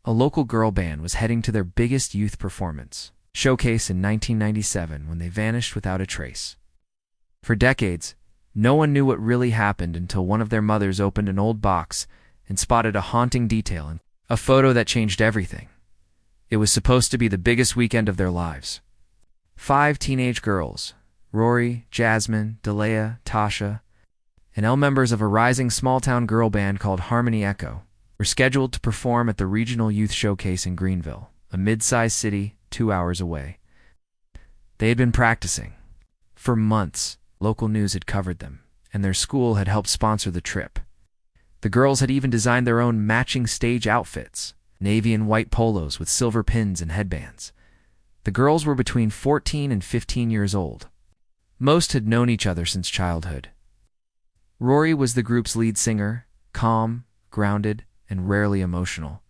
a local girl band was heading to their biggest youth performance showcase in 1997 when they vanished without a trace. For decades, no one knew what really happened until one of their mothers opened an old box and spotted a haunting detail in a photo that changed everything. It was supposed to be the biggest weekend of their lives. 5 teenage girls, Rory, Jasmine, Delea, Tasha, and all members of a rising small-town girl band called Harmony Echo, were scheduled to perform at the Regional Youth Showcase in Greenville, a mid-sized city 2 hours away. They had been practicing. For months, local news had covered them, and their school had helped sponsor the trip. The girls had even designed their own matching stage outfits, navy and white polos with silver pins and headbands. The girls were between 14 and 15 years old. Most had known each other since childhood. Rory was the group's lead singer, calm, grounded, and rarely emotional.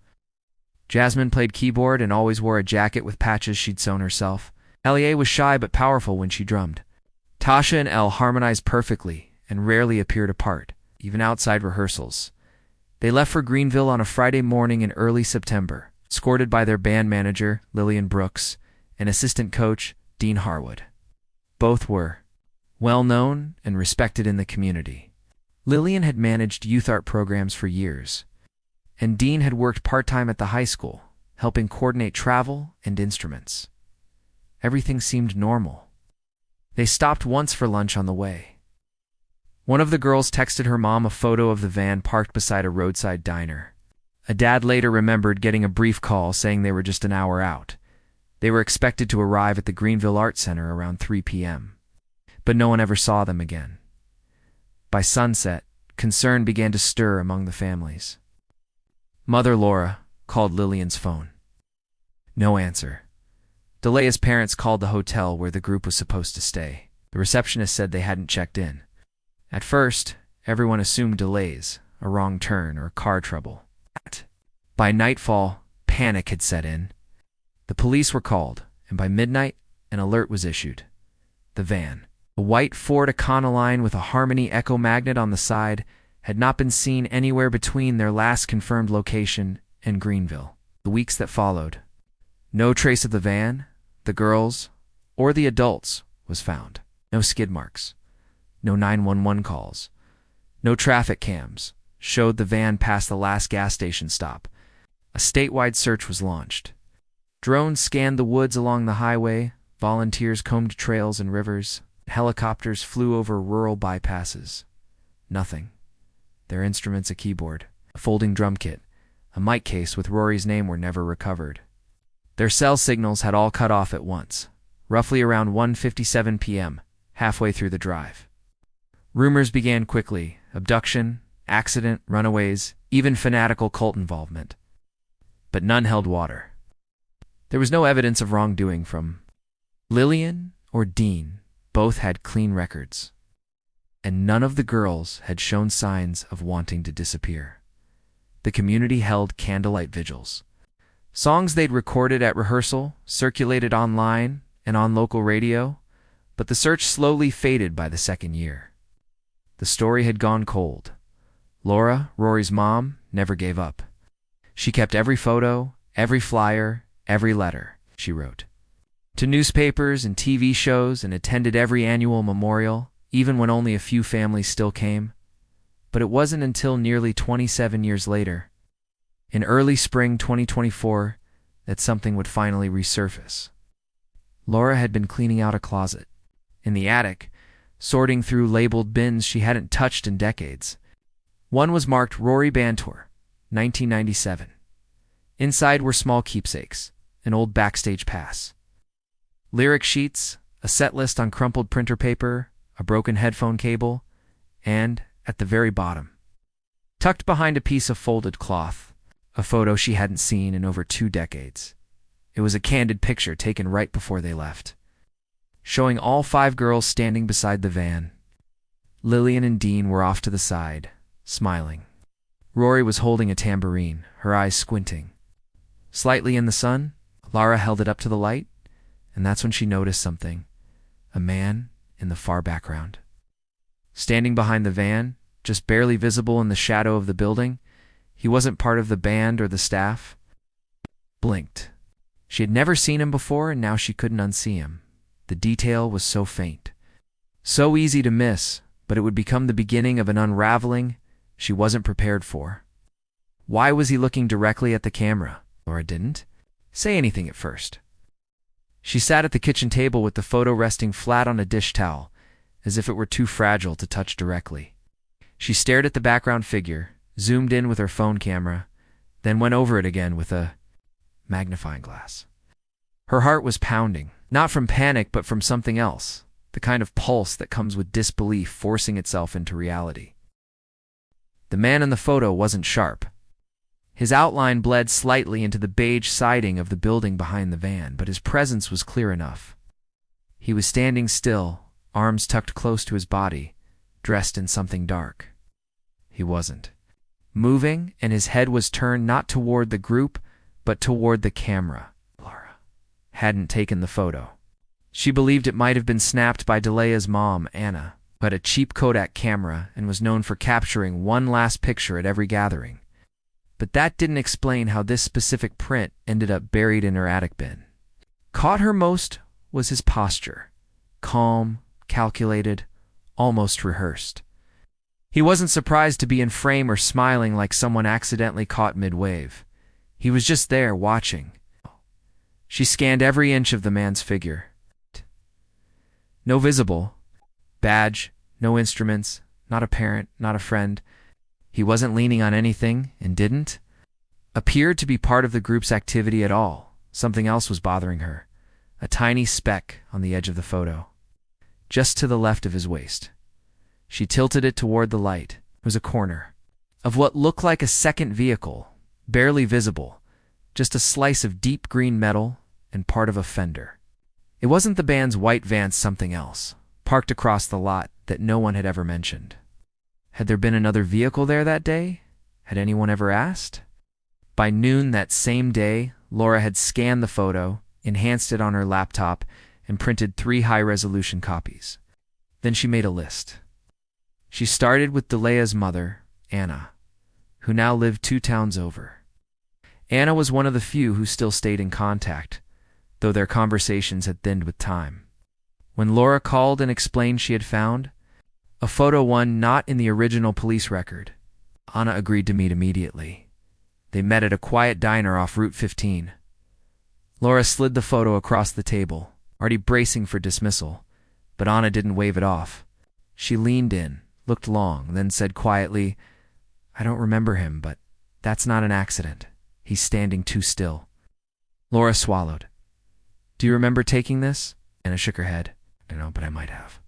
Jasmine played keyboard and always wore a jacket with patches she'd sewn herself. Elie was shy but powerful when she drummed. Tasha and Elle harmonized perfectly and rarely appeared apart, even outside rehearsals. They left for Greenville on a Friday morning in early September, escorted by their band manager, Lillian Brooks, and assistant coach, Dean Harwood. Both were well-known and respected in the community. Lillian had managed youth art programs for years, and Dean had worked part-time at the high school, helping coordinate travel and instruments. Everything seemed normal. They stopped once for lunch on the way. One of the girls texted her mom a photo of the van parked beside a roadside diner. A dad later remembered getting a brief call saying they were just an hour out. They were expected to arrive at the Greenville Art Center around 3 p.m., but no one ever saw them again. By sunset, concern began to stir among the families. Mother Laura called Lillian's phone. No answer. Delea's parents called the hotel where the group was supposed to stay. The receptionist said they hadn't checked in. At first, everyone assumed delays, a wrong turn, or car trouble. By nightfall, panic had set in. The police were called, and by midnight, an alert was issued. The van, a white Ford Econoline with a Harmony Echo magnet on the side, had not been seen anywhere between their last confirmed location and Greenville. The weeks that followed, no trace of the van, the girls, or the adults was found. No skid marks, no 911 calls, no traffic cams showed the van past the last gas station stop. A statewide search was launched. Drones scanned the woods along the highway, volunteers combed trails and rivers, helicopters flew over rural bypasses. Nothing. Their instruments, a keyboard, a folding drum kit, a mic case with Rory's name were never recovered. Their cell signals had all cut off at once, roughly around 1:57 p.m., halfway through the drive. Rumors began quickly: abduction, accident, runaways, even fanatical cult involvement. But none held water. There was no evidence of wrongdoing from Lillian or Dean. Both had clean records. And none of the girls had shown signs of wanting to disappear. The community held candlelight vigils. Songs they'd recorded at rehearsal circulated online and on local radio, but the search slowly faded by the second year. The story had gone cold. Laura, Rory's mom, never gave up. She kept every photo, every flyer, every letter, she wrote, to newspapers and TV shows, and attended every annual memorial, even when only a few families still came. But it wasn't until nearly 27 years later, in early spring 2024, that something would finally resurface. Laura had been cleaning out a closet in the attic, sorting through labeled bins she hadn't touched in decades. One was marked Rory Band Tour, 1997. Inside were small keepsakes, an old backstage pass, lyric sheets, a set list on crumpled printer paper, a broken headphone cable, and, at the very bottom, tucked behind a piece of folded cloth, a photo she hadn't seen in over 2 decades. It was a candid picture taken right before they left, showing all 5 girls standing beside the van. Lillian and Dean were off to the side, smiling. Rory was holding a tambourine, her eyes squinting. Slightly in the sun, Laura held it up to the light, and that's when she noticed something: a man in the far background. Standing behind the van, just barely visible in the shadow of the building, he wasn't part of the band or the staff. blinked. She had never seen him before, and now she couldn't unsee him. The detail was so faint, so easy to miss, but it would become the beginning of an unraveling she wasn't prepared for. Why was he looking directly at the camera? Laura didn't say anything at first. She sat at the kitchen table with the photo resting flat on a dish towel, as if it were too fragile to touch directly. She stared at the background figure, zoomed in with her phone camera, then went over it again with a magnifying glass. Her heart was pounding, not from panic but from something else, the kind of pulse that comes with disbelief forcing itself into reality. The man in the photo wasn't sharp. His outline bled slightly into the beige siding of the building behind the van, but his presence was clear enough. He was standing still, arms tucked close to his body, dressed in something dark. He wasn't moving, and his head was turned not toward the group, but toward the camera. Laura hadn't taken the photo. She believed it might have been snapped by Delea's mom, Anna, who had a cheap Kodak camera and was known for capturing one last picture at every gathering. But that didn't explain how this specific print ended up buried in her attic bin. Caught her most was his posture, calm, calculated, almost rehearsed. He wasn't surprised to be in frame or smiling like someone accidentally caught mid-wave. He was just there, watching. She scanned every inch of the man's figure. No visible badge, no instruments, not a parent, not a friend. He wasn't leaning on anything and didn't appear to be part of the group's activity at all. Something else was bothering her, a tiny speck on the edge of the photo, just to the left of his waist. She tilted it toward the light. It was a corner of what looked like a second vehicle, barely visible, just a slice of deep green metal and part of a fender. It wasn't the band's white van, something else, parked across the lot that no one had ever mentioned. Had there been another vehicle there that day? Had anyone ever asked? By noon that same day, Laura had scanned the photo, enhanced it on her laptop, and printed 3 high-resolution copies. Then she made a list. She started with Delea's mother, Anna, who now lived 2 towns over. Anna was one of the few who still stayed in contact, though their conversations had thinned with time. When Laura called and explained she had found a photo one not in the original police record, Anna agreed to meet immediately. They met at a quiet diner off Route 15. Laura slid the photo across the table, already bracing for dismissal, but Anna didn't wave it off. She leaned in, looked long, then said quietly, "I don't remember him, but that's not an accident. He's standing too still." Laura swallowed. "Do you remember taking this?" Anna shook her head. "I don't know, but I might have.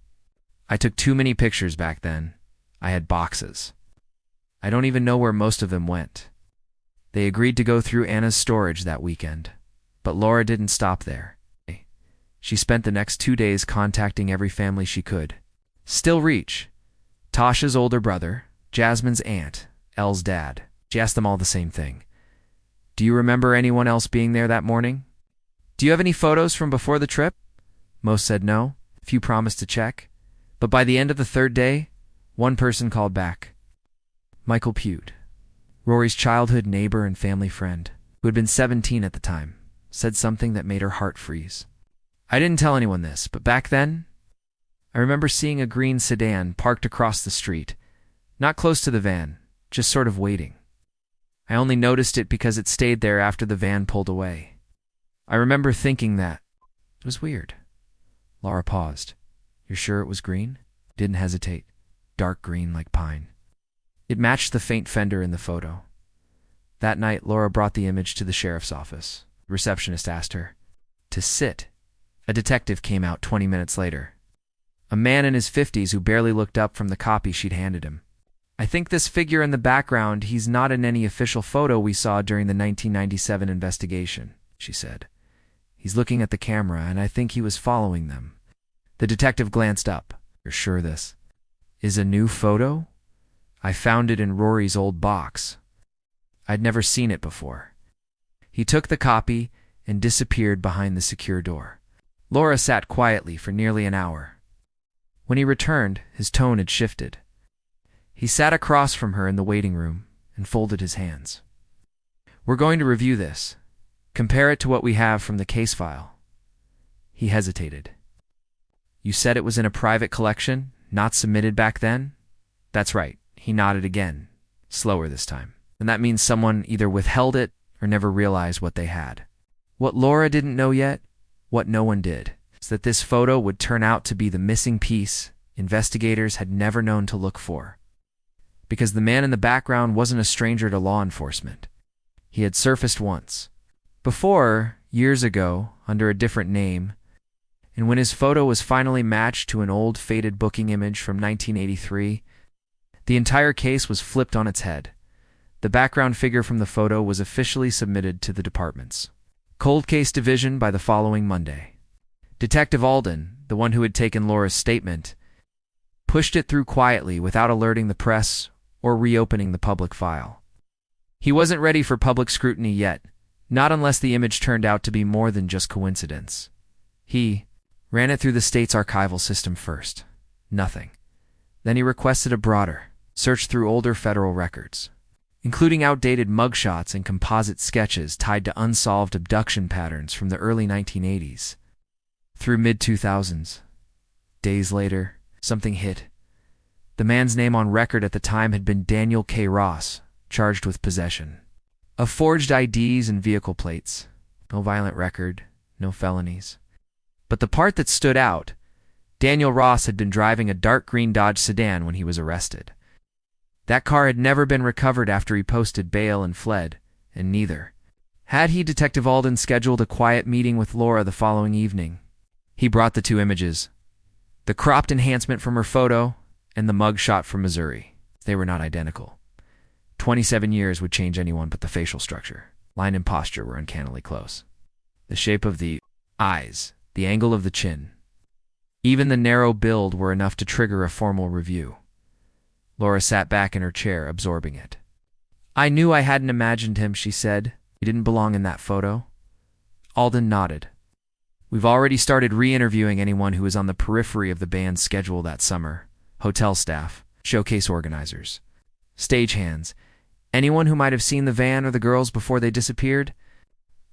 I took too many pictures back then. I had boxes. I don't even know where most of them went." They agreed to go through Anna's storage that weekend, but Laura didn't stop there. She spent the next 2 days contacting every family she could still reach. Tasha's older brother, Jasmine's aunt, Elle's dad. She asked them all the same thing. "Do you remember anyone else being there that morning? Do you have any photos from before the trip?" Most said no. Few promised to check. But by the end of the 3rd day, one person called back. Michael Pute, Rory's childhood neighbor and family friend, who had been 17 at the time, said something that made her heart freeze. "I didn't tell anyone this, but back then, I remember seeing a green sedan parked across the street, not close to the van, just sort of waiting. I only noticed it because it stayed there after the van pulled away. I remember thinking that it was weird." Laura paused. "You're sure it was green?" Didn't hesitate. Dark green like pine. It matched the faint fender in the photo. That night, Laura brought the image to the sheriff's office. The receptionist asked her to sit. A detective came out 20 minutes later. A man in his 50s who barely looked up from the copy she'd handed him. "I think this figure in the background, he's not in any official photo we saw during the 1997 investigation," she said. "He's looking at the camera, and I think he was following them." The detective glanced up. "You're sure this is a new photo? I found it in Rory's old box. I'd never seen it before." He took the copy and disappeared behind the secure door. Laura sat quietly for nearly an hour. When he returned, his tone had shifted. He sat across from her in the waiting room and folded his hands. "We're going to review this. Compare it to what we have from the case file. He hesitated. You said it was in a private collection, not submitted back then? That's right. He nodded again, slower this time. And that means someone either withheld it or never realized what they had. What Laura didn't know yet, what no one did, is that this photo would turn out to be the missing piece investigators had never known to look for. Because the man in the background wasn't a stranger to law enforcement. He had surfaced once. Before, years ago, under a different name, and when his photo was finally matched to an old faded booking image from 1983, the entire case was flipped on its head. The background figure from the photo was officially submitted to the department's Cold Case Division by the following Monday. Detective Alden, the one who had taken Laura's statement, pushed it through quietly without alerting the press or reopening the public file. He wasn't ready for public scrutiny yet, not unless the image turned out to be more than just coincidence. He ran it through the state's archival system first. Nothing. Then he requested a broader search through older federal records, including outdated mugshots and composite sketches tied to unsolved abduction patterns from the early 1980s through mid-2000s. Days later, something hit. The man's name on record at the time had been Daniel K. Ross, charged with possession of forged IDs and vehicle plates. No violent record, no felonies. But the part that stood out, Daniel Ross had been driving a dark green Dodge sedan when he was arrested. That car had never been recovered after he posted bail and fled, and neither had he. Detective Alden scheduled a quiet meeting with Laura the following evening. He brought the two images, the cropped enhancement from her photo and the mugshot from Missouri. They were not identical. 27 years would change anyone, but the facial structure, line and posture were uncannily close. The shape of the eyes, the angle of the chin, even the narrow build were enough to trigger a formal review. Laura sat back in her chair, absorbing it. I knew I hadn't imagined him, she said. He didn't belong in that photo. Alden nodded. We've already started re-interviewing anyone who was on the periphery of the band's schedule that summer. Hotel staff, showcase organizers, stagehands, anyone who might have seen the van or the girls before they disappeared.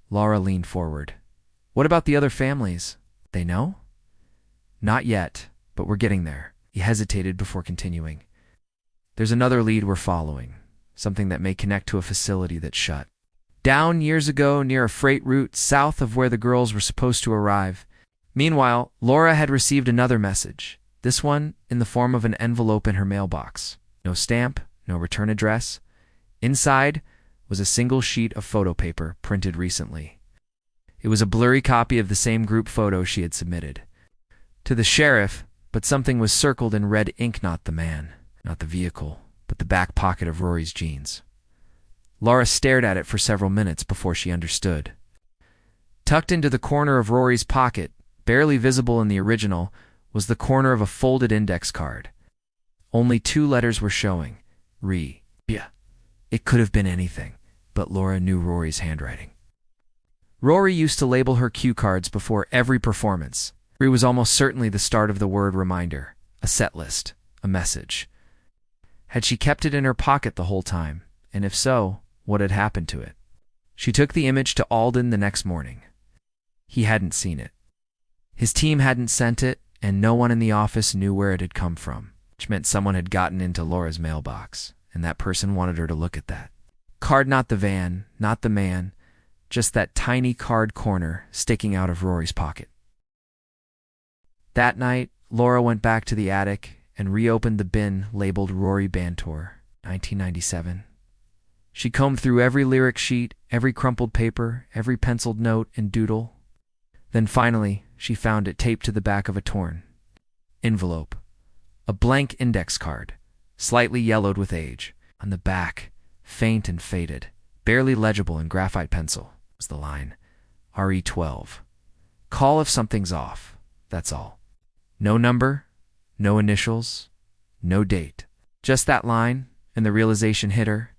Laura leaned forward. What about the other families? They know? Not yet, but we're getting there. He hesitated before continuing. There's another lead we're following, something that may connect to a facility that shut down years ago near a freight route south of where the girls were supposed to arrive. Meanwhile, Laura had received another message, this one in the form of an envelope in her mailbox. No stamp, no return address. Inside was a single sheet of photo paper printed recently. It was a blurry copy of the same group photo she had submitted to the sheriff, but something was circled in red ink, not the man, not the vehicle, but the back pocket of Rory's jeans. Laura stared at it for several minutes before she understood. Tucked into the corner of Rory's pocket, barely visible in the original, was the corner of a folded index card. Only 2 letters were showing. Re. Yeah. It could have been anything, but Laura knew Rory's handwriting. Rory used to label her cue cards before every performance. Re was almost certainly the start of the word reminder, a set list, a message. Had she kept it in her pocket the whole time? And if so, what had happened to it? She took the image to Alden the next morning. He hadn't seen it. His team hadn't sent it, and no one in the office knew where it had come from, which meant someone had gotten into Laura's mailbox, and that person wanted her to look at that card, not the van, not the man, just that tiny card corner sticking out of Rory's pocket. That night, Laura went back to the attic and reopened the bin labeled Rory Bantor, 1997. She combed through every lyric sheet, every crumpled paper, every penciled note and doodle. Then finally, she found it taped to the back of a torn envelope. A blank index card, slightly yellowed with age. On the back, faint and faded, barely legible in graphite pencil, was the line, RE12. Call if something's off, that's all. No number, no initials, no date. Just that line, and the realization hit her.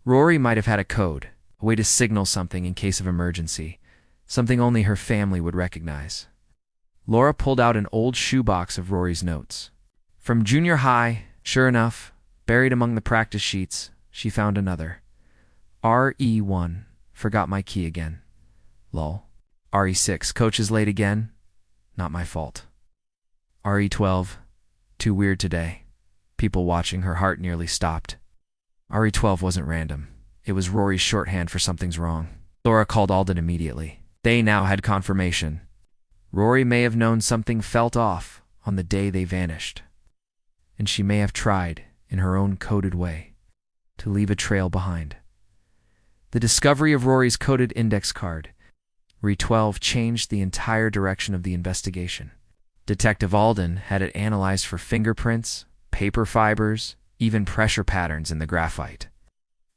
Rory might have had a code, a way to signal something in case of emergency, something only her family would recognize. Laura pulled out an old shoebox of Rory's notes. From junior high, sure enough, buried among the practice sheets, she found another. RE1, Forgot my key again. Lol. RE6. Coach is late again. Not my fault. RE12. Too weird today. People watching. Her heart nearly stopped. RE12 wasn't random. It was Rory's shorthand for something's wrong. Laura called Alden immediately. They now had confirmation. Rory may have known something felt off on the day they vanished, and she may have tried, in her own coded way, to leave a trail behind. The discovery of Rory's coded index card, RE12, changed the entire direction of the investigation. Detective Alden had it analyzed for fingerprints, paper fibers, even pressure patterns in the graphite.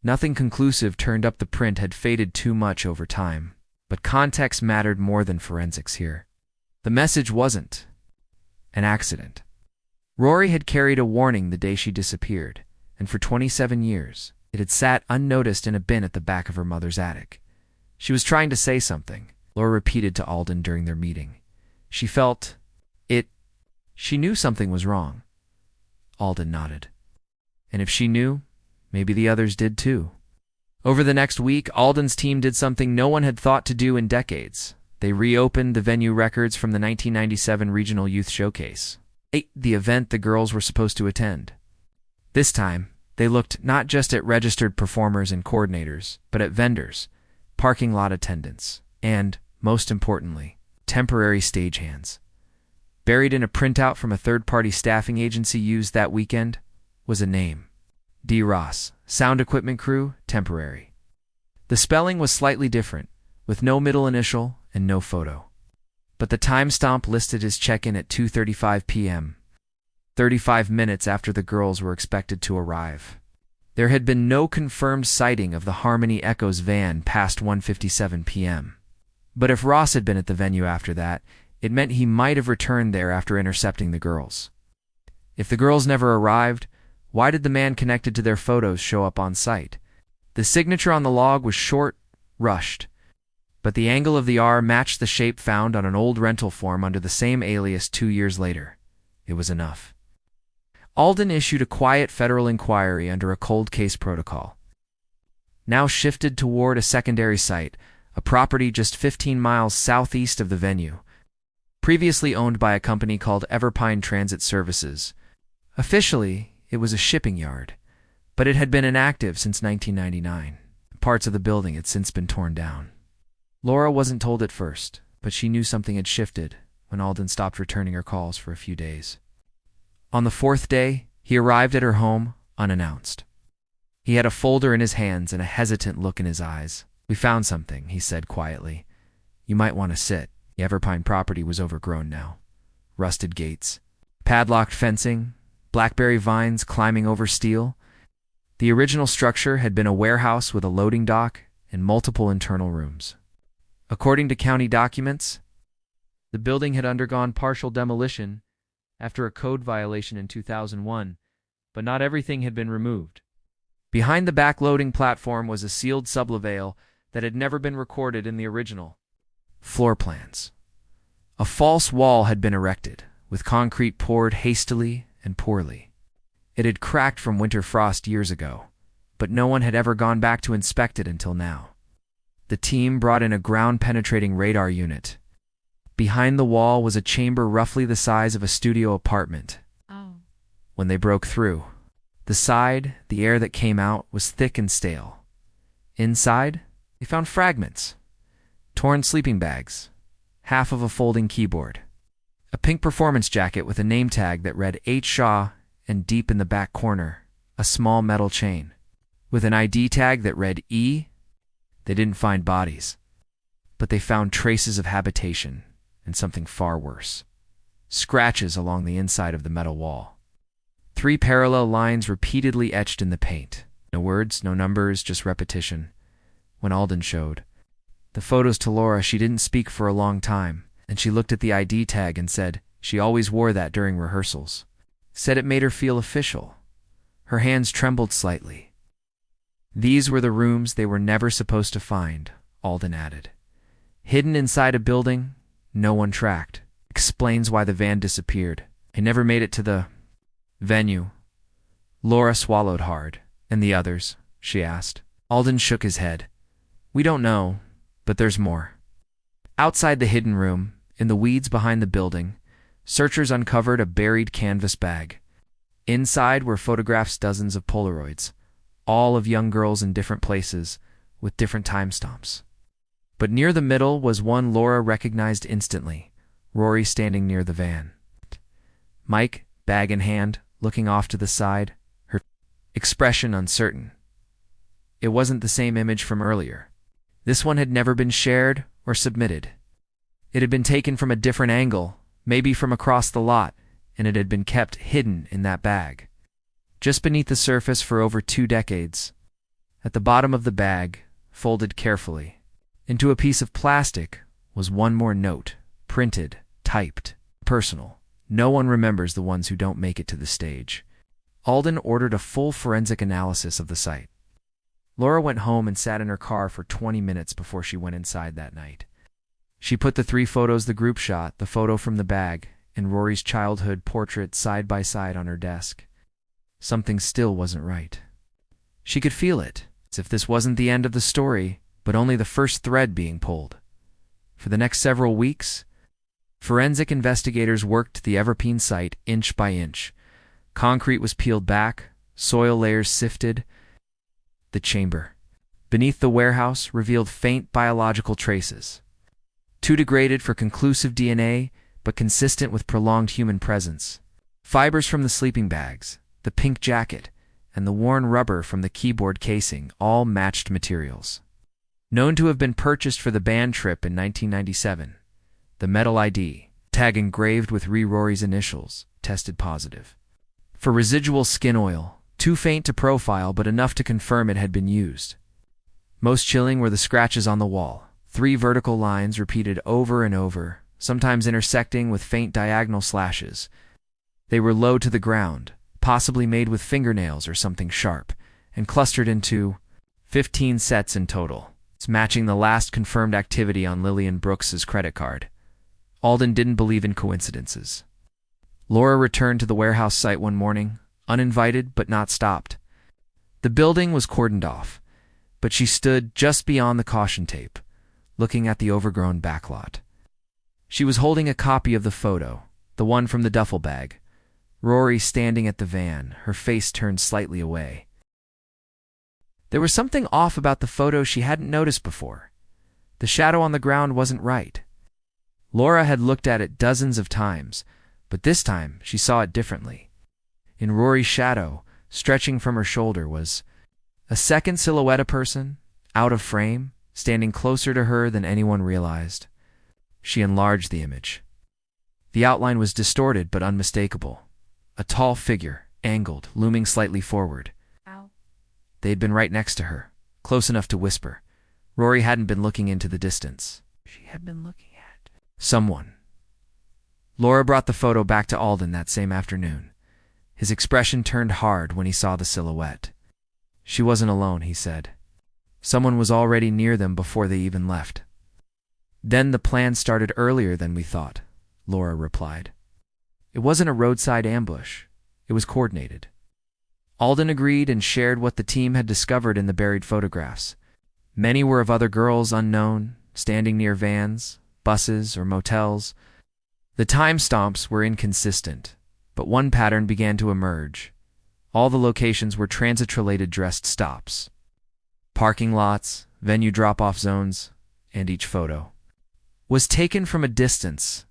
Nothing conclusive turned up. The print had faded too much over time, but context mattered more than forensics here. The message wasn't an accident. Rory had carried a warning the day she disappeared, and for 27 years, it had sat unnoticed in a bin at the back of her mother's attic. She was trying to say something, Laura repeated to Alden during their meeting. She felt it. She knew something was wrong. Alden nodded. And if she knew, maybe the others did too. Over the next week, Alden's team did something no one had thought to do in decades. They reopened the venue records from the 1997 Regional Youth Showcase, the event the girls were supposed to attend. This time, they looked not just at registered performers and coordinators, but at vendors, parking lot attendants, and, most importantly, temporary stagehands. Buried in a printout from a third-party staffing agency used that weekend was a name. D. Ross, sound equipment crew, temporary. The spelling was slightly different, with no middle initial and no photo. But the timestamp listed his check-in at 2:35 p.m., 35 minutes after the girls were expected to arrive. There had been no confirmed sighting of the Harmony Echoes van past 1:57 p.m. But if Ross had been at the venue after that, it meant he might have returned there after intercepting the girls. If the girls never arrived, why did the man connected to their photos show up on site? The signature on the log was short, rushed, but the angle of the R matched the shape found on an old rental form under the same alias 2 years later. It was enough. Alden issued a quiet federal inquiry under a cold case protocol. Now shifted toward a secondary site, a property just 15 miles southeast of the venue, previously owned by a company called Everpine Transit Services. Officially, it was a shipping yard, but it had been inactive since 1999. Parts of the building had since been torn down. Laura wasn't told at first, but she knew something had shifted when Alden stopped returning her calls for a few days. On the fourth day, he arrived at her home unannounced. He had a folder in his hands and a hesitant look in his eyes. "We found something," he said quietly. "You might want to sit." The Everpine property was overgrown now. Rusted gates, padlocked fencing, blackberry vines climbing over steel. The original structure had been a warehouse with a loading dock and multiple internal rooms. According to county documents, the building had undergone partial demolition after a code violation in 2001, but not everything had been removed. Behind the back loading platform was a sealed sublevel that had never been recorded in the original. Floor plans. A false wall had been erected, with concrete poured hastily and poorly. It had cracked from winter frost years ago, but no one had ever gone back to inspect it until now. The team brought in a ground-penetrating radar unit. Behind the wall was a chamber roughly the size of a studio apartment. When they broke through, the air that came out was thick and stale. Inside, they found fragments, torn sleeping bags, half of a folding keyboard, a pink performance jacket with a name tag that read H. Shaw, and deep in the back corner, a small metal chain with an ID tag that read E. They didn't find bodies, but they found traces of habitation and something far worse. Scratches along the inside of the metal wall. 3 parallel lines repeatedly etched in the paint. No words, no numbers, just repetition. When Alden showed the photos to Laura, she didn't speak for a long time, and she looked at the ID tag and said she always wore that during rehearsals. Said it made her feel official. Her hands trembled slightly. These were the rooms they were never supposed to find, Alden added. Hidden inside a building no one tracked. Explains why the van disappeared. I never made it to the venue. Laura swallowed hard. And the others? She asked. Alden shook his head. We don't know, but there's more. Outside the hidden room, in the weeds behind the building, searchers uncovered a buried canvas bag. Inside were photographs, dozens of Polaroids, all of young girls in different places, with different timestamps. But near the middle was one Laura recognized instantly, Rory standing near the van. Mike, bag in hand, looking off to the side, her expression uncertain. It wasn't the same image from earlier. This one had never been shared or submitted. It had been taken from a different angle, maybe from across the lot, and it had been kept hidden in that bag, just beneath the surface for over 2 decades. At the bottom of the bag, folded carefully into a piece of plastic, was one more note, printed, typed, personal. No one remembers the ones who don't make it to the stage. Alden ordered a full forensic analysis of the site. Laura went home and sat in her car for 20 minutes before she went inside that night. She put the 3 photos the group shot, the photo from the bag, and Rory's childhood portrait side by side on her desk. Something still wasn't right. She could feel it, as if this wasn't the end of the story, but only the first thread being pulled. For the next several weeks, forensic investigators worked the Everpeen site inch by inch. Concrete was peeled back, soil layers sifted. The chamber beneath the warehouse revealed faint biological traces, too degraded for conclusive DNA, but consistent with prolonged human presence. Fibers from the sleeping bags, the pink jacket, and the worn rubber from the keyboard casing all matched materials known to have been purchased for the band trip in 1997. The metal ID, tag engraved with Rory's initials, tested positive. For residual skin oil, too faint to profile but enough to confirm it had been used. Most chilling were the scratches on the wall, 3 vertical lines repeated over and over, sometimes intersecting with faint diagonal slashes. They were low to the ground, possibly made with fingernails or something sharp, and clustered into 15 sets in total, matching the last confirmed activity on Lillian Brooks's credit card. Alden didn't believe in coincidences. Laura returned to the warehouse site one morning, uninvited but not stopped. The building was cordoned off, but she stood just beyond the caution tape, looking at the overgrown backlot. She was holding a copy of the photo, the one from the duffel bag. Rory standing at the van, her face turned slightly away. There was something off about the photo she hadn't noticed before. The shadow on the ground wasn't right. Laura had looked at it dozens of times, but this time she saw it differently. In Rory's shadow, stretching from her shoulder, was a second silhouette, a person, out of frame, standing closer to her than anyone realized. She enlarged the image. The outline was distorted but unmistakable. A tall figure, angled, looming slightly forward. Ow. They had been right next to her, close enough to whisper. Rory hadn't been looking into the distance. She had been looking at someone. Laura brought the photo back to Alden that same afternoon. His expression turned hard when he saw the silhouette. She wasn't alone, he said. Someone was already near them before they even left. Then the plan started earlier than we thought, Laura replied. It wasn't a roadside ambush. It was coordinated. Alden agreed and shared what the team had discovered in the buried photographs. Many were of other girls unknown, standing near vans, buses, or motels. The timestamps were inconsistent, but one pattern began to emerge. All the locations were transit-related dressed stops. Parking lots, venue drop-off zones, and each photo was taken from a distance,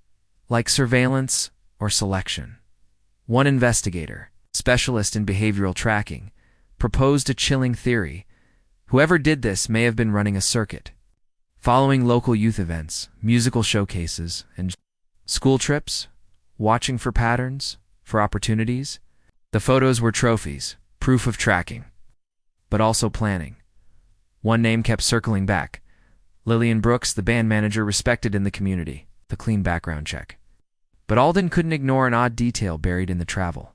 like surveillance or selection. One investigator, specialist in behavioral tracking, proposed a chilling theory. Whoever did this may have been running a circuit, following local youth events, musical showcases, and school trips, watching for patterns, for opportunities. The photos were trophies, proof of tracking, but also planning. One name kept circling back. Lillian Brooks, the band manager respected in the community, the clean background check. But Alden couldn't ignore an odd detail buried in the travel.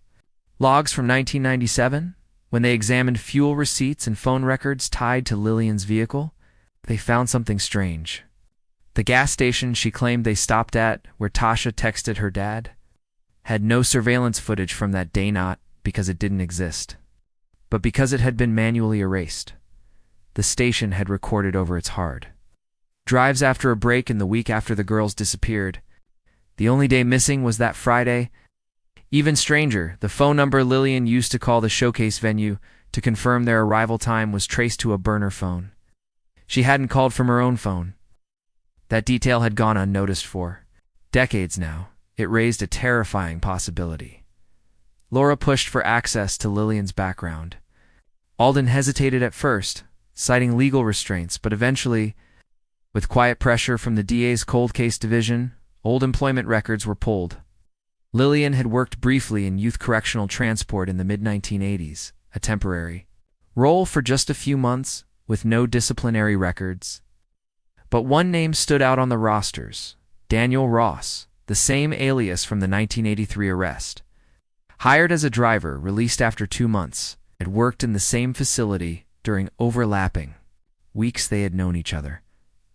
Logs from 1997, when they examined fuel receipts and phone records tied to Lillian's vehicle, they found something strange. The gas station she claimed they stopped at, where Tasha texted her dad, had no surveillance footage from that day, not because it didn't exist, but because it had been manually erased. the station had recorded over its hard drives after a break in the week after the girls disappeared. The only day missing was that Friday. Even stranger, the phone number Lillian used to call the showcase venue to confirm their arrival time was traced to a burner phone. She hadn't called from her own phone. That detail had gone unnoticed for decades now. It raised a terrifying possibility. Laura pushed for access to Lillian's background. Alden hesitated at first, citing legal restraints, but eventually, with quiet pressure from the DA's cold case division, old employment records were pulled. Lillian had worked briefly in youth correctional transport in the mid-1980s, a temporary role for just a few months, with no disciplinary records. But one name stood out on the rosters: Daniel Ross, the same alias from the 1983 arrest. Hired as a driver, released after 2 months, had worked in the same facility during overlapping weeks they had known each other.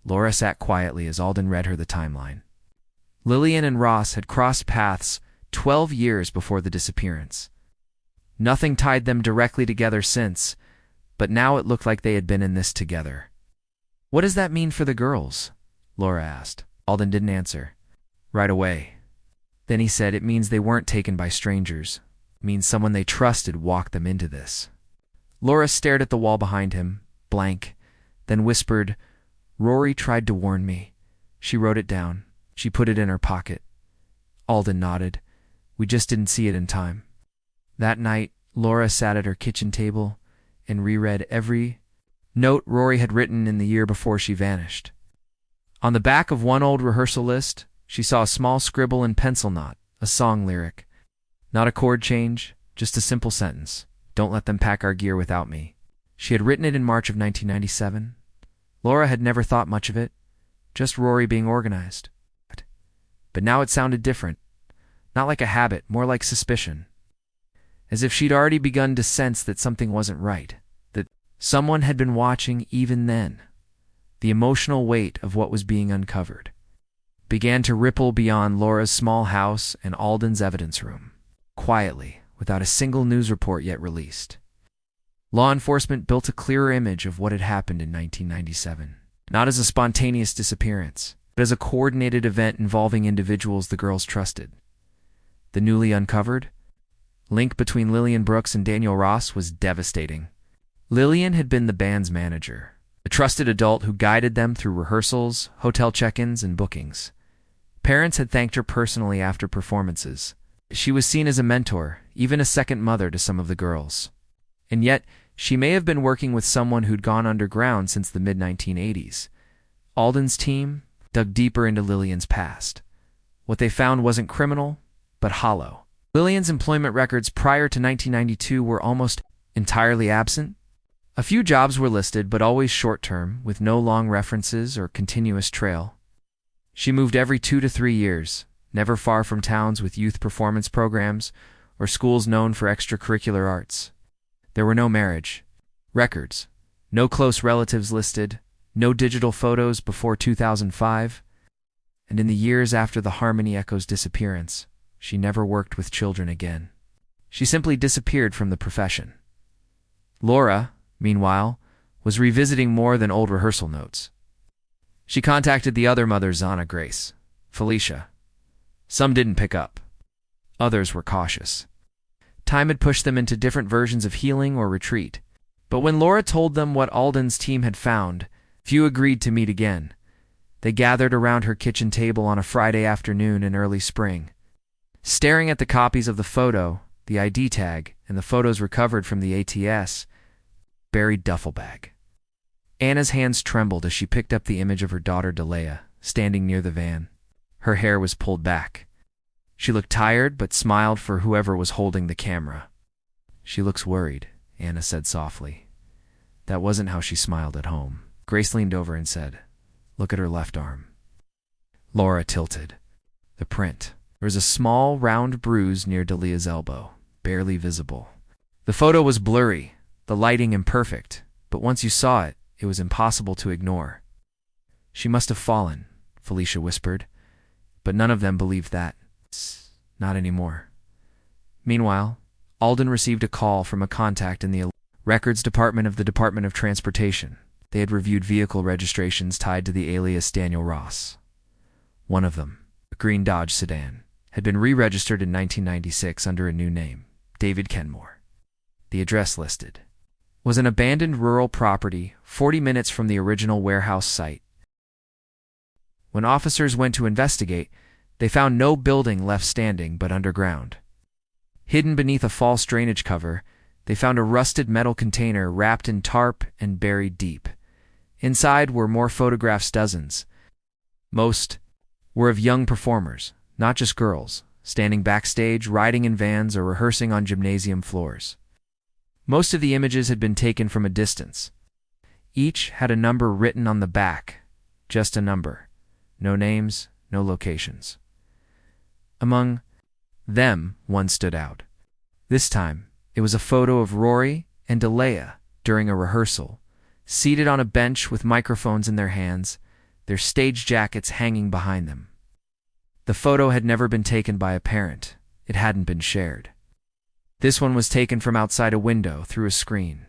Laura sat quietly as Alden read her the timeline. Lillian and Ross had crossed paths 12 years before the disappearance. Nothing tied them directly together since, but now it looked like they had been in this together. "What does that mean for the girls?" Laura asked. Alden didn't answer right away. Then he said, "It means they weren't taken by strangers. It means someone they trusted walked them into this." Laura stared at the wall behind him, blank, then whispered, "Rory tried to warn me." She wrote it down. She put it in her pocket. Alden nodded. "We just didn't see it in time." That night, Laura sat at her kitchen table and reread every note Rory had written in the year before she vanished. On the back of one old rehearsal list, she saw a small scribble in pencil knot, a song lyric. Not a chord change, just a simple sentence: "Don't let them pack our gear without me." She had written it in March of 1997. Laura had never thought much of it, just Rory being organized. But now it sounded different. Not like a habit, more like suspicion. As if she'd already begun to sense that something wasn't right, that someone had been watching even then. The emotional weight of what was being uncovered began to ripple beyond Laura's small house and Alden's evidence room, quietly, without a single news report yet released. Law enforcement built a clearer image of what had happened in 1997, not as a spontaneous disappearance, but as a coordinated event involving individuals the girls trusted. The newly uncovered link between Lillian Brooks and Daniel Ross was devastating. Lillian had been the band's manager, a trusted adult who guided them through rehearsals, hotel check-ins, and bookings. Parents had thanked her personally after performances. She was seen as a mentor, even a second mother to some of the girls. And yet, she may have been working with someone who'd gone underground since the mid-1980s. Alden's team dug deeper into Lillian's past. What they found wasn't criminal, but hollow. Lillian's employment records prior to 1992 were almost entirely absent. A few jobs were listed, but always short-term, with no long references or continuous trail. She moved every 2 to 3 years, never far from towns with youth performance programs or schools known for extracurricular arts. There were no marriage records, no close relatives listed, no digital photos before 2005, and in the years after the Harmony Echo's disappearance, she never worked with children again. She simply disappeared from the profession. Laura, meanwhile, was revisiting more than old rehearsal notes. She contacted the other mothers, Anna, Grace, Felicia. Some didn't pick up. Others were cautious. Time had pushed them into different versions of healing or retreat. But when Laura told them what Alden's team had found, few agreed to meet again. They gathered around her kitchen table on a Friday afternoon in early spring. Staring at the copies of the photo, the ID tag, and the photos recovered from the ATS, buried duffel bag. Anna's hands trembled as she picked up the image of her daughter Delea, standing near the van. Her hair was pulled back. She looked tired, but smiled for whoever was holding the camera. "She looks worried," Anna said softly. That wasn't how she smiled at home. Grace leaned over and said, "Look at her left arm." Laura tilted. The print. There was a small, round bruise near Delia's elbow, barely visible. The photo was blurry, the lighting imperfect, but once you saw it, it was impossible to ignore. "She must have fallen," Felicia whispered, but none of them believed that. Not anymore. Meanwhile, Alden received a call from a contact in the records department of the Department of Transportation. They had reviewed vehicle registrations tied to the alias Daniel Ross. One of them, a green Dodge sedan, had been re-registered in 1996 under a new name, David Kenmore. The address listed was an abandoned rural property 40 minutes from the original warehouse site. When officers went to investigate, they found no building left standing but underground. Hidden beneath a false drainage cover, they found a rusted metal container wrapped in tarp and buried deep. Inside were more photographs, dozens. Most were of young performers, not just girls, standing backstage, riding in vans, or rehearsing on gymnasium floors. Most of the images had been taken from a distance. Each had a number written on the back, just a number. No names, no locations. Among them, one stood out. This time, it was a photo of Rory and Delia during a rehearsal, seated on a bench with microphones in their hands, their stage jackets hanging behind them. The photo had never been taken by a parent. It hadn't been shared. This one was taken from outside a window through a screen.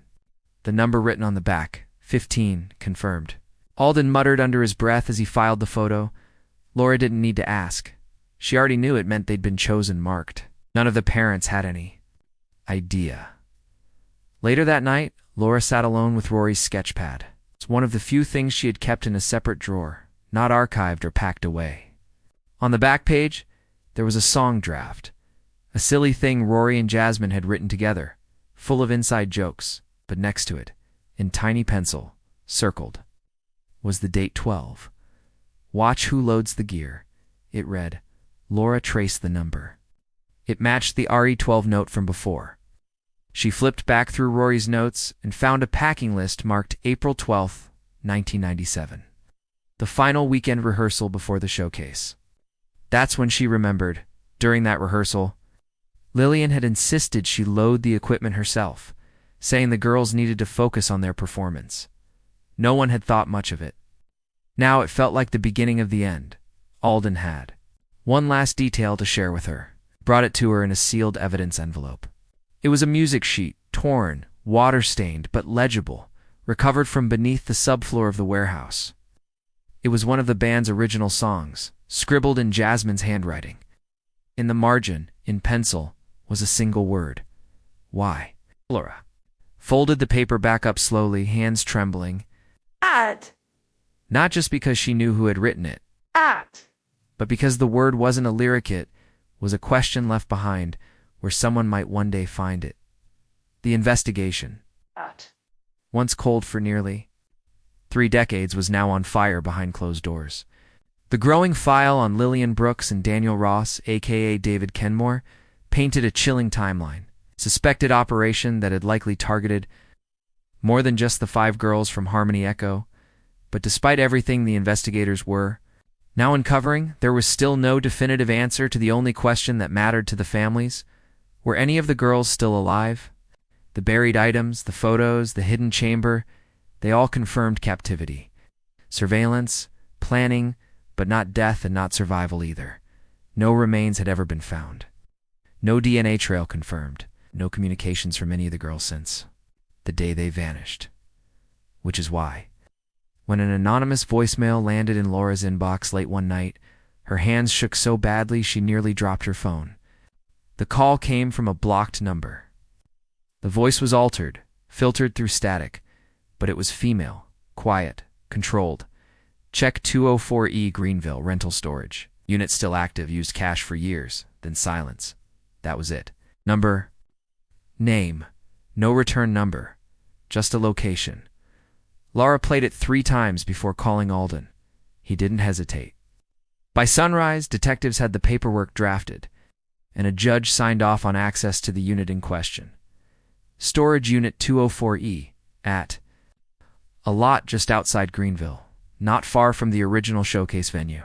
The number written on the back, 15, confirmed. Alden muttered under his breath as he filed the photo. Laura didn't need to ask. She already knew it meant they'd been chosen marked. None of the parents had any idea. Later that night, Laura sat alone with Rory's sketchpad. It's one of the few things she had kept in a separate drawer, not archived or packed away. On the back page, there was a song draft. A silly thing Rory and Jasmine had written together, full of inside jokes, but next to it, in tiny pencil, circled, was the date 12. Watch who loads the gear. It read, Laura traced the number. It matched the RE12 note from before. She flipped back through Rory's notes and found a packing list marked April 12, 1997. The final weekend rehearsal before the showcase. That's when she remembered, during that rehearsal, Lillian had insisted she load the equipment herself, saying the girls needed to focus on their performance. No one had thought much of it. Now it felt like the beginning of the end. Alden had one last detail to share with her. Brought it to her in a sealed evidence envelope. It was a music sheet, torn, water-stained, but legible, recovered from beneath the subfloor of the warehouse. It was one of the band's original songs, scribbled in Jasmine's handwriting. In the margin, in pencil, was a single word. Why? Laura folded the paper back up slowly, hands trembling. At. Not just because she knew who had written it, but because the word wasn't a lyric, it was a question left behind where someone might one day find it. The investigation, once cold for nearly 3 decades, was now on fire behind closed doors. The growing file on Lillian Brooks and Daniel Ross, a.k.a. David Kenmore, painted a chilling timeline. Suspected operation that had likely targeted more than just the 5 girls from Harmony Echo. But despite everything the investigators were now uncovering, there was still no definitive answer to the only question that mattered to the families. Were any of the girls still alive? The buried items, the photos, the hidden chamber, they all confirmed captivity. Surveillance, planning, but not death and not survival either. No remains had ever been found. No DNA trail confirmed. No communications from any of the girls since the day they vanished. Which is why, when an anonymous voicemail landed in Laura's inbox late one night, her hands shook so badly she nearly dropped her phone. The call came from a blocked number. The voice was altered, filtered through static, but it was female, quiet, controlled. Check 204E Greenville Rental Storage. Unit still active, used cash for years, then silence. That was it. Number, name, no return number, just a location. Laura played it 3 times before calling Alden. He didn't hesitate. By sunrise, detectives had the paperwork drafted, and a judge signed off on access to the unit in question. Storage Unit 204E, at a lot just outside Greenville, not far from the original showcase venue.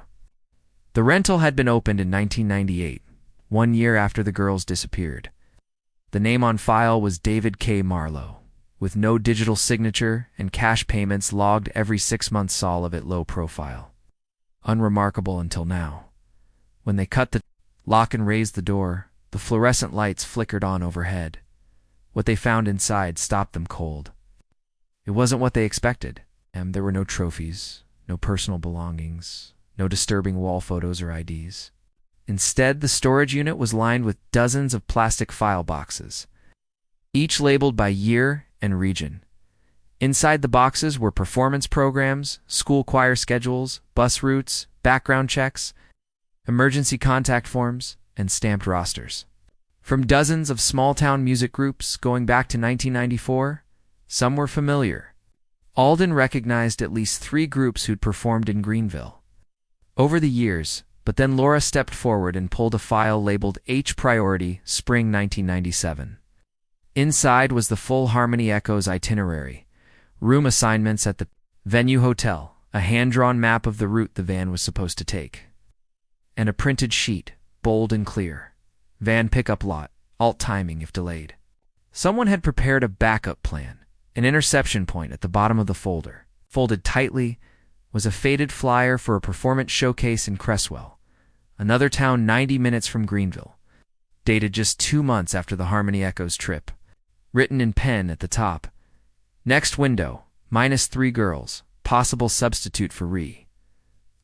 The rental had been opened in 1998, 1 year after the girls disappeared. The name on file was David K. Marlowe, with no digital signature and cash payments logged every 6 months, saw of it low profile. Unremarkable until now. When they cut the lock and raised the door, the fluorescent lights flickered on overhead. What they found inside stopped them cold. It wasn't what they expected. There were no trophies, no personal belongings, no disturbing wall photos or IDs. Instead, the storage unit was lined with dozens of plastic file boxes, each labeled by year and region. Inside the boxes were performance programs, school choir schedules, bus routes, background checks, emergency contact forms, and stamped rosters. From dozens of small-town music groups going back to 1994, some were familiar. Alden recognized at least 3 groups who'd performed in Greenville over the years, but then Laura stepped forward and pulled a file labeled H Priority Spring 1997. Inside was the full Harmony Echoes itinerary, room assignments at the venue hotel, a hand-drawn map of the route the van was supposed to take, and a printed sheet, bold and clear. Van pickup lot, alt timing if delayed. Someone had prepared a backup plan. An interception point at the bottom of the folder, folded tightly, was a faded flyer for a performance showcase in Cresswell, another town 90 minutes from Greenville, dated just 2 months after the Harmony Echoes trip. Written in pen at the top, next window, -3 girls, possible substitute for Ree.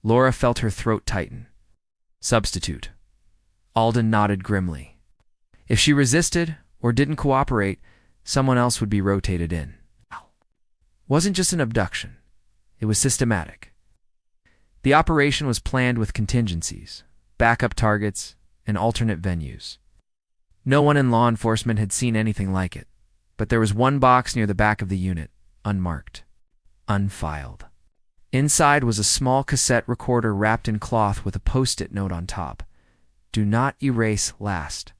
Laura felt her throat tighten. Substitute. Alden nodded grimly. If she resisted or didn't cooperate, someone else would be rotated in. Wasn't just an abduction. It was systematic. The operation was planned with contingencies, backup targets, and alternate venues. No one in law enforcement had seen anything like it, but there was one box near the back of the unit, unmarked, unfiled. Inside was a small cassette recorder wrapped in cloth with a post-it note on top. Do not erase last.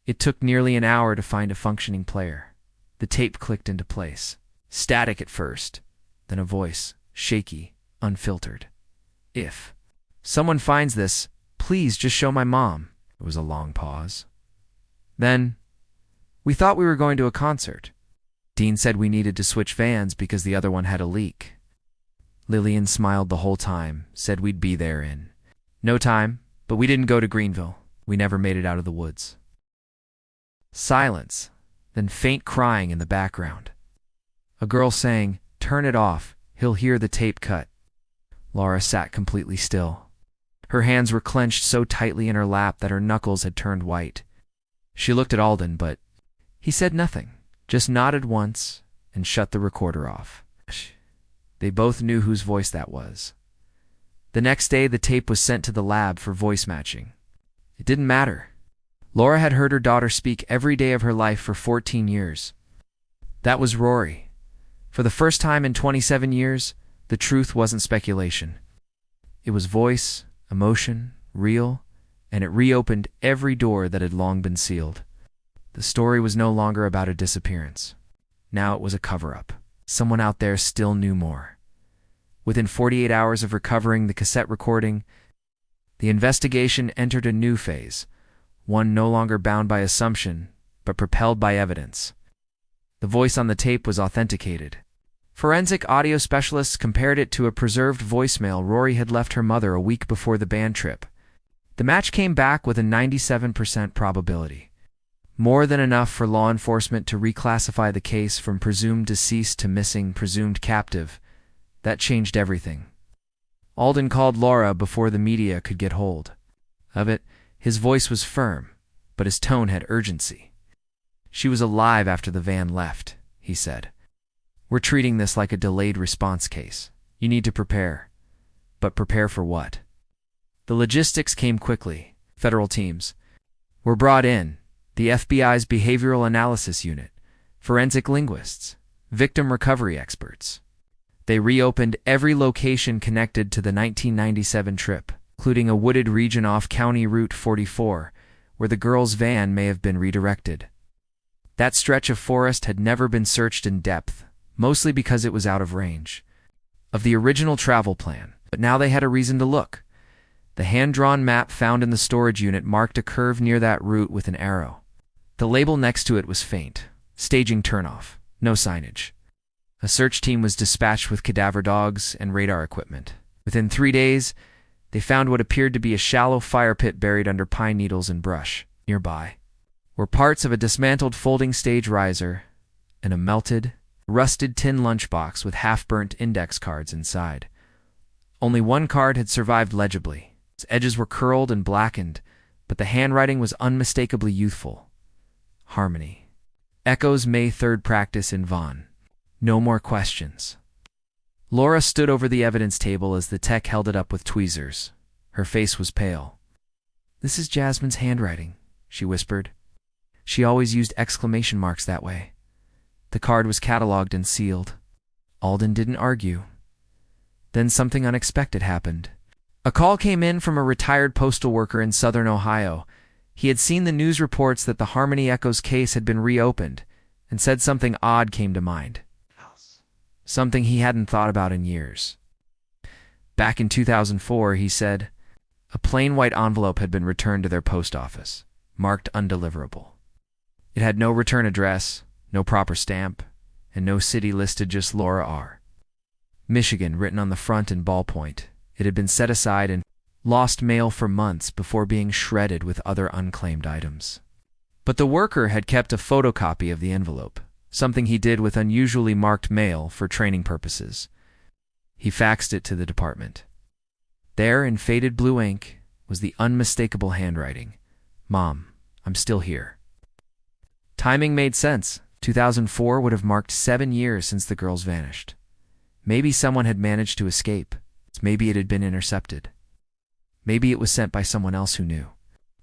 It took nearly an hour to find a functioning player. The tape clicked into place. Static at first, then a voice, shaky, unfiltered. If someone finds this, please just show my mom. It was a long pause. Then, we thought we were going to a concert. Dean said we needed to switch vans because the other one had a leak. Lillian smiled the whole time, said we'd be there in no time, but we didn't go to Greenville. We never made it out of the woods. Silence, then faint crying in the background. A girl saying, "Turn it off, he'll hear the tape cut." Laura sat completely still. Her hands were clenched so tightly in her lap that her knuckles had turned white. She looked at Alden, but he said nothing, just nodded once and shut the recorder off. They both knew whose voice that was. The next day, the tape was sent to the lab for voice matching. It didn't matter. Laura had heard her daughter speak every day of her life for 14 years. That was Rory. For the first time in 27 years, the truth wasn't speculation. It was voice, emotion, real, and it reopened every door that had long been sealed. The story was no longer about a disappearance. Now it was a cover-up. Someone out there still knew more. Within 48 hours of recovering the cassette recording, the investigation entered a new phase, one no longer bound by assumption, but propelled by evidence. The voice on the tape was authenticated. Forensic audio specialists compared it to a preserved voicemail Rory had left her mother a week before the band trip. The match came back with a 97% probability. More than enough for law enforcement to reclassify the case from presumed deceased to missing presumed captive. That changed everything. Alden called Laura before the media could get hold of it. His voice was firm, but his tone had urgency. She was alive after the van left, he said. We're treating this like a delayed response case. You need to prepare. But prepare for what? The logistics came quickly. Federal teams were brought in. The FBI's Behavioral Analysis Unit, forensic linguists, victim recovery experts. They reopened every location connected to the 1997 trip, including a wooded region off County Route 44, where the girl's van may have been redirected. That stretch of forest had never been searched in depth, mostly because it was out of range of the original travel plan, but now they had a reason to look. The hand-drawn map found in the storage unit marked a curve near that route with an arrow. The label next to it was faint. Staging turnoff. No signage. A search team was dispatched with cadaver dogs and radar equipment. Within 3 days, they found what appeared to be a shallow fire pit buried under pine needles and brush. Nearby were parts of a dismantled folding stage riser and a melted, a rusted tin lunchbox with half-burnt index cards inside. Only one card had survived legibly. Its edges were curled and blackened, but the handwriting was unmistakably youthful. Harmony. Echo's May 3rd practice in Vaughn. No more questions. Laura stood over the evidence table as the tech held it up with tweezers. Her face was pale. "This is Jasmine's handwriting," she whispered. "She always used exclamation marks that way." The card was cataloged and sealed. Alden didn't argue. Then something unexpected happened. A call came in from a retired postal worker in southern Ohio. He had seen the news reports that the Harmony Echoes case had been reopened and said something odd came to mind. Something he hadn't thought about in years. Back in 2004, he said, a plain white envelope had been returned to their post office, marked undeliverable. It had no return address, no proper stamp, and no city listed, just Laura R. Michigan written on the front in ballpoint. It had been set aside and lost mail for months before being shredded with other unclaimed items. But the worker had kept a photocopy of the envelope, something he did with unusually marked mail for training purposes. He faxed it to the department. There, in faded blue ink, was the unmistakable handwriting. "Mom, I'm still here." Timing made sense. 2004 would have marked 7 years since the girls vanished. Maybe someone had managed to escape. Maybe it had been intercepted. Maybe it was sent by someone else who knew.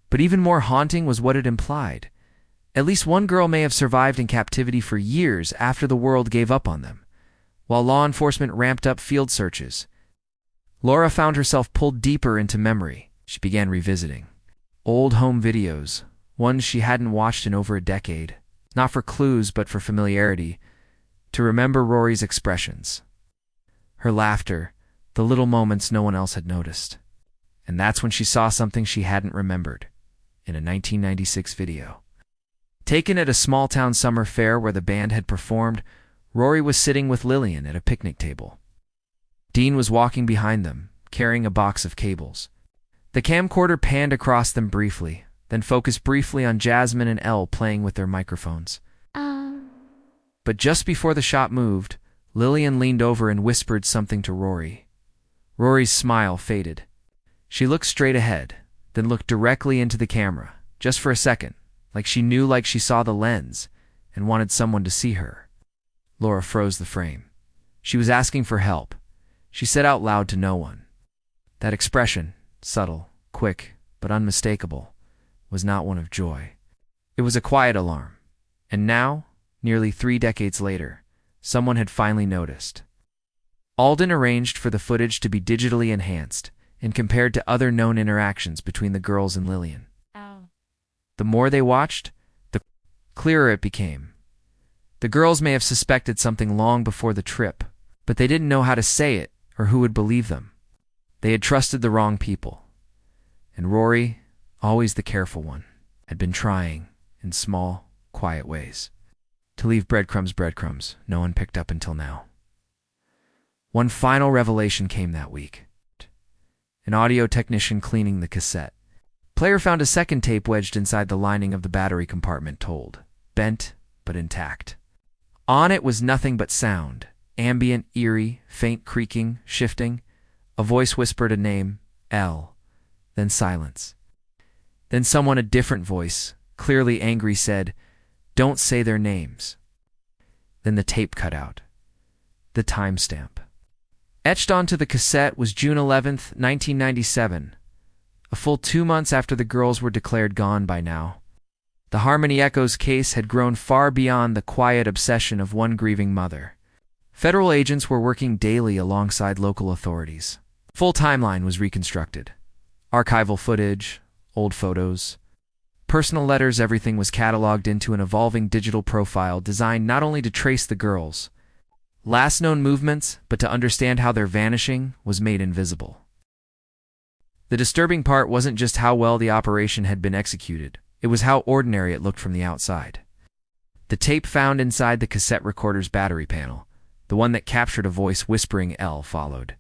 But even more haunting was what it implied. At least one girl may have survived in captivity for years after the world gave up on them, while law enforcement ramped up field searches. Laura found herself pulled deeper into memory. She began revisiting old home videos, ones she hadn't watched in over a decade, not for clues but for familiarity, to remember Rory's expressions, her laughter, the little moments no one else had noticed. And that's when she saw something she hadn't remembered, in a 1996 video. Taken at a small-town summer fair where the band had performed, Rory was sitting with Lillian at a picnic table. Dean was walking behind them, carrying a box of cables. The camcorder panned across them briefly, then focused briefly on Jasmine and Elle playing with their microphones. But just before the shot moved, Lillian leaned over and whispered something to Rory. Rory's smile faded. She looked straight ahead, then looked directly into the camera, just for a second, like she knew, like she saw the lens, and wanted someone to see her. Laura froze the frame. She was asking for help. She said out loud to no one. That expression, subtle, quick, but unmistakable, was not one of joy. It was a quiet alarm. And now, nearly 3 decades later, someone had finally noticed. Alden arranged for the footage to be digitally enhanced and compared to other known interactions between the girls and Lillian. The more they watched, the clearer it became. The girls may have suspected something long before the trip, but they didn't know how to say it or who would believe them. They had trusted the wrong people. And Rory, always the careful one, had been trying, in small, quiet ways, to leave breadcrumbs no one picked up until now. One final revelation came that week. An audio technician cleaning the cassette player found a second tape wedged inside the lining of the battery compartment, told, bent but intact. On it was nothing but sound, ambient, eerie, faint creaking, shifting. A voice whispered a name, Elle, then silence. Then someone, a different voice, clearly angry, said, "Don't say their names." Then the tape cut out. The timestamp. Etched onto the cassette was June 11th, 1997, a full 2 months after the girls were declared gone by now. The Harmony Echoes case had grown far beyond the quiet obsession of one grieving mother. Federal agents were working daily alongside local authorities. Full timeline was reconstructed. Archival footage, old photos, personal letters, everything was cataloged into an evolving digital profile designed not only to trace the girls' last known movements, but to understand how their vanishing was made invisible. The disturbing part wasn't just how well the operation had been executed, it was how ordinary it looked from the outside. The tape found inside the cassette recorder's battery panel, the one that captured a voice whispering Elle, followed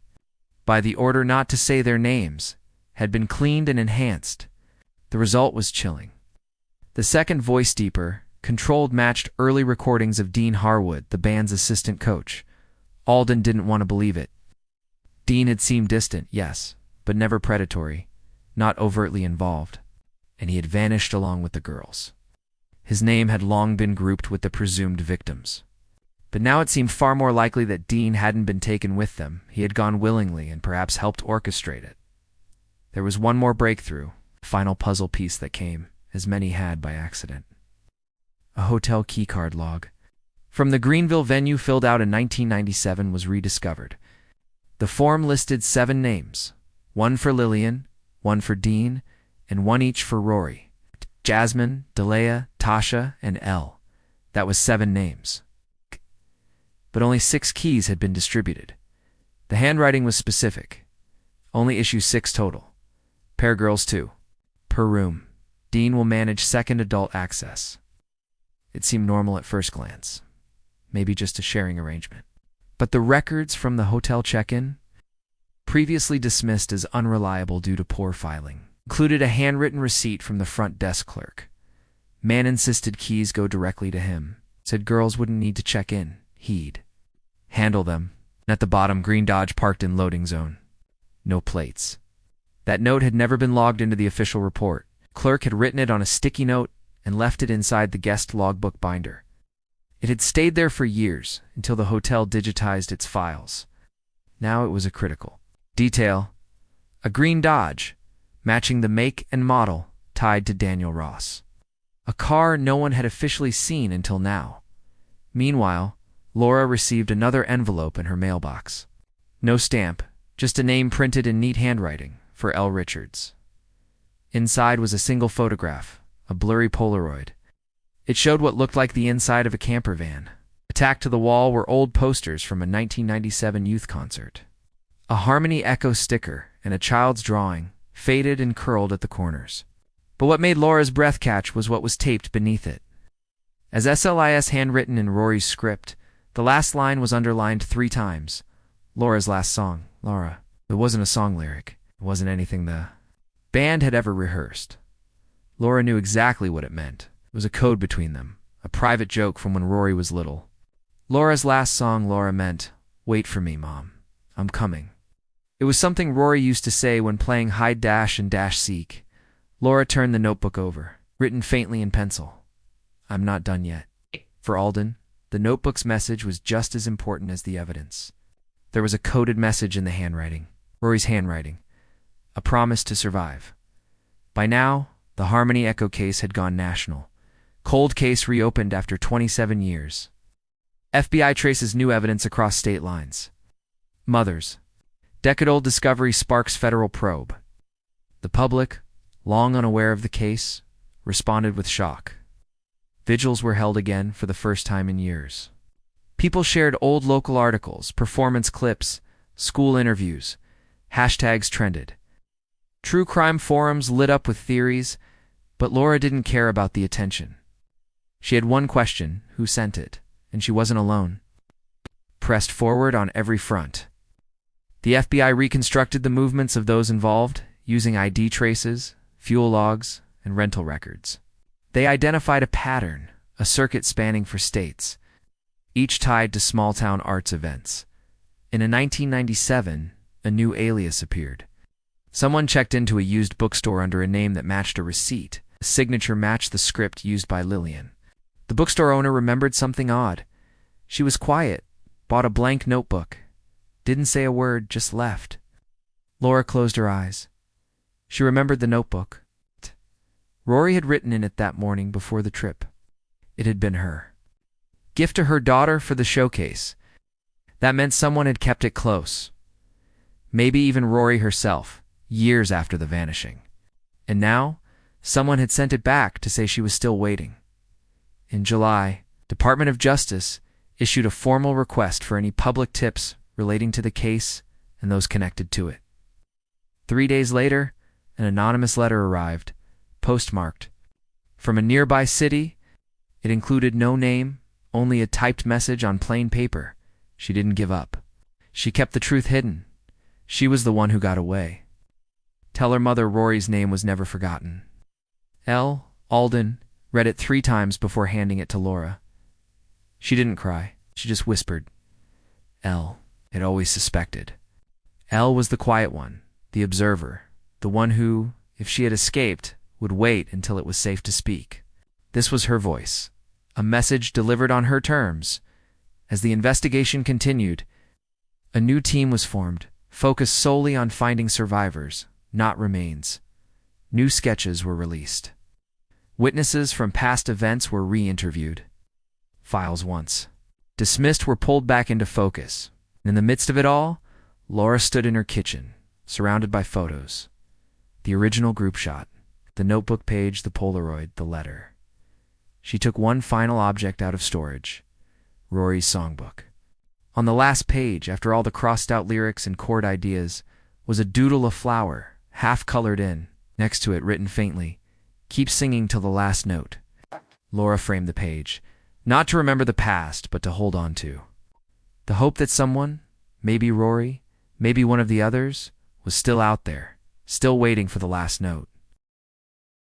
by the order not to say their names, had been cleaned and enhanced. The result was chilling. The second voice, deeper, Controlled matched early recordings of Dean Harwood, the band's assistant coach. Alden didn't want to believe it. Dean had seemed distant, yes, but never predatory, not overtly involved, and he had vanished along with the girls. His name had long been grouped with the presumed victims. But now it seemed far more likely that Dean hadn't been taken with them. He had gone willingly and perhaps helped orchestrate it. There was one more breakthrough, final puzzle piece that came, as many had by accident. A hotel keycard log from the Greenville venue filled out in 1997 was rediscovered. The form listed 7 names, 1 for Lillian, 1 for Dean, and 1 each for Rory. Jasmine, Delia, Tasha, and Elle. That was 7 names. But only 6 keys had been distributed. The handwriting was specific. Only issue 6 total. Pair girls 2. Per room. Dean will manage second adult access. It seemed normal at first glance. Maybe just a sharing arrangement. But the records from the hotel check-in, previously dismissed as unreliable due to poor filing, included a handwritten receipt from the front desk clerk. Man insisted keys go directly to him. Said girls wouldn't need to check in. He'd handle them. And at the bottom, green Dodge parked in loading zone. No plates. That note had never been logged into the official report. Clerk had written it on a sticky note and left it inside the guest logbook binder. It had stayed there for years until the hotel digitized its files. Now it was a critical detail. A green Dodge, matching the make and model, tied to Daniel Ross. A car no one had officially seen until now. Meanwhile, Laura received another envelope in her mailbox. No stamp, just a name printed in neat handwriting for L. Richards. Inside was a single photograph, a blurry Polaroid. It showed what looked like the inside of a camper van. Tacked to the wall were old posters from a 1997 youth concert. A Harmony Echo sticker and a child's drawing, faded and curled at the corners. But what made Laura's breath catch was what was taped beneath it. As SLIS handwritten in Rory's script, the last line was underlined 3 times. Laura's last song, Laura. It wasn't a song lyric. It wasn't anything the band had ever rehearsed. Laura knew exactly what it meant. It was a code between them, a private joke from when Rory was little. Laura's last song, Laura, meant, "Wait for me, Mom. I'm coming." It was something Rory used to say when playing hide dash and dash seek. Laura turned the notebook over, written faintly in pencil. "I'm not done yet." For Alden, the notebook's message was just as important as the evidence. There was a coded message in the handwriting, Rory's handwriting, a promise to survive. By now, the Harmony Echo case had gone national. Cold case reopened after 27 years. FBI traces new evidence across state lines. Mothers. Decade-old discovery sparks federal probe. The public, long unaware of the case, responded with shock. Vigils were held again for the first time in years. People shared old local articles, performance clips, school interviews. Hashtags trended. True crime forums lit up with theories, but Laura didn't care about the attention. She had one question: who sent it? And she wasn't alone. Pressed forward on every front. The FBI reconstructed the movements of those involved, using ID traces, fuel logs, and rental records. They identified a pattern, a circuit spanning for states, each tied to small-town arts events. In a 1997, a new alias appeared. Someone checked into a used bookstore under a name that matched a receipt. The signature matched the script used by Lillian. The bookstore owner remembered something odd. She was quiet, bought a blank notebook, didn't say a word, just left. Laura closed her eyes. She remembered the notebook. Rory had written in it that morning before the trip. It had been her gift to her daughter for the showcase. That meant someone had kept it close. Maybe even Rory herself, years after the vanishing. And now, someone had sent it back to say she was still waiting. In July, Department of Justice issued a formal request for any public tips relating to the case and those connected to it. 3 days later, an anonymous letter arrived, postmarked. From a nearby city, it included no name, only a typed message on plain paper. She didn't give up. She kept the truth hidden. She was the one who got away. Tell her mother Rory's name was never forgotten. L. Alden, read it 3 times before handing it to Laura. She didn't cry. She just whispered, "L." It always suspected. L was the quiet one, the observer, the one who, if she had escaped, would wait until it was safe to speak. This was her voice, a message delivered on her terms. As the investigation continued, a new team was formed, focused solely on finding survivors, not remains. New sketches were released. Witnesses from past events were re-interviewed. Files once dismissed were pulled back into focus. In the midst of it all, Laura stood in her kitchen, surrounded by photos. The original group shot, the notebook page, the Polaroid, the letter. She took one final object out of storage, Rory's songbook. On the last page, after all the crossed-out lyrics and chord ideas, was a doodle of flower, half colored in. Next to it, written faintly, "Keep singing till the last note." Laura framed the page, not to remember the past, but to hold on to. The hope that someone, maybe Rory, maybe one of the others, was still out there, still waiting for the last note.